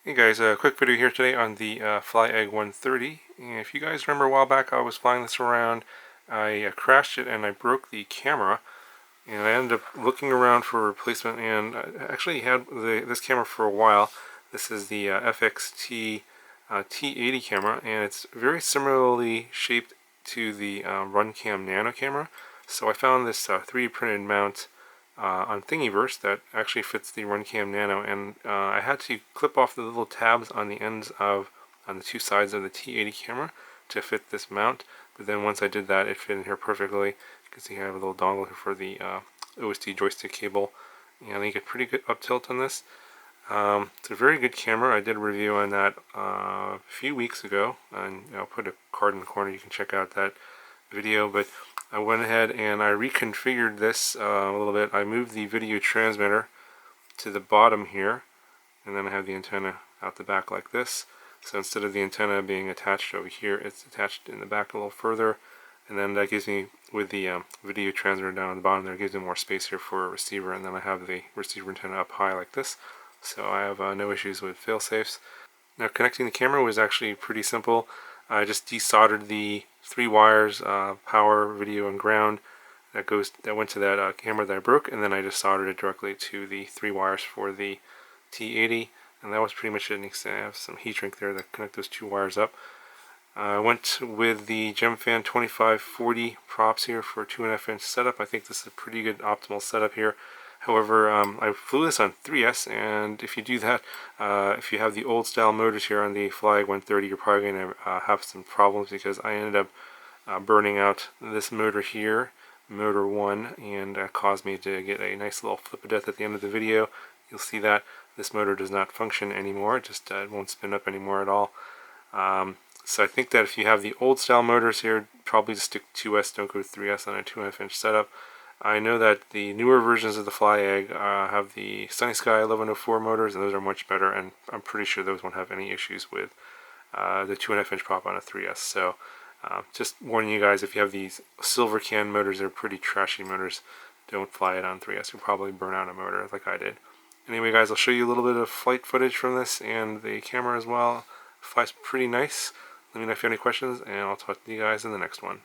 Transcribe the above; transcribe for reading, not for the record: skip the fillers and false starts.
Hey guys, a quick video here today on the FlyEgg 130. And if you guys remember a while back, I was flying this around. I crashed it and I broke the camera, and I ended up looking around for a replacement. And I actually had this camera for a while. This is the FXT T80 camera, and it's very similarly shaped to the RunCam Nano camera. So I found this 3D printed mount on Thingiverse that actually fits the RunCam Nano, and I had to clip off the little tabs on the ends of on the two sides of the T80 camera to fit this mount. But then once I did that, it fit in here perfectly. You can see I have a little dongle here for the OSD joystick cable, and I get pretty good up tilt on this. It's a very good camera. I did a review on that a few weeks ago, and I'll put a card in the corner. You can check out that video. But I went ahead and I reconfigured this a little bit. I moved the video transmitter to the bottom here, and then I have the antenna out the back like this. So instead of the antenna being attached over here, it's attached in the back a little further, and then that gives me, with the video transmitter down at the bottom there, gives me more space here for a receiver, and then I have the receiver antenna up high like this. So I have no issues with fail-safes. Now, connecting the camera was actually pretty simple. I just desoldered the 3 wires, power, video, and ground that went to that camera that I broke, and then I just soldered it directly to the 3 wires for the T80, and that was pretty much it. I have some heat shrink there that connect those 2 wires up. I went with the Gemfan 2540 props here for a 2.5-inch setup. I think this is a pretty good optimal setup here. However, I flew this on 3S, and if you do that, if you have the old style motors here on the FlyEgg 130, you're probably going to have some problems, because I ended up burning out this motor here, motor 1, and caused me to get a nice little flip of death at the end of the video. You'll see that this motor does not function anymore. It just won't spin up anymore at all. So I think that if you have the old style motors here, probably just stick 2S, don't go 3S on a 2.5-inch setup. I know that the newer versions of the FlyEgg have the Sunny Sky 1104 motors, and those are much better, and I'm pretty sure those won't have any issues with the 2.5-inch prop on a 3S. So just warning you guys, if you have these silver can motors, they're pretty trashy motors. Don't fly it on 3S. You'll probably burn out a motor like I did. Anyway guys, I'll show you a little bit of flight footage from this and the camera as well. It flies pretty nice. Let me know if you have any questions, and I'll talk to you guys in the next one.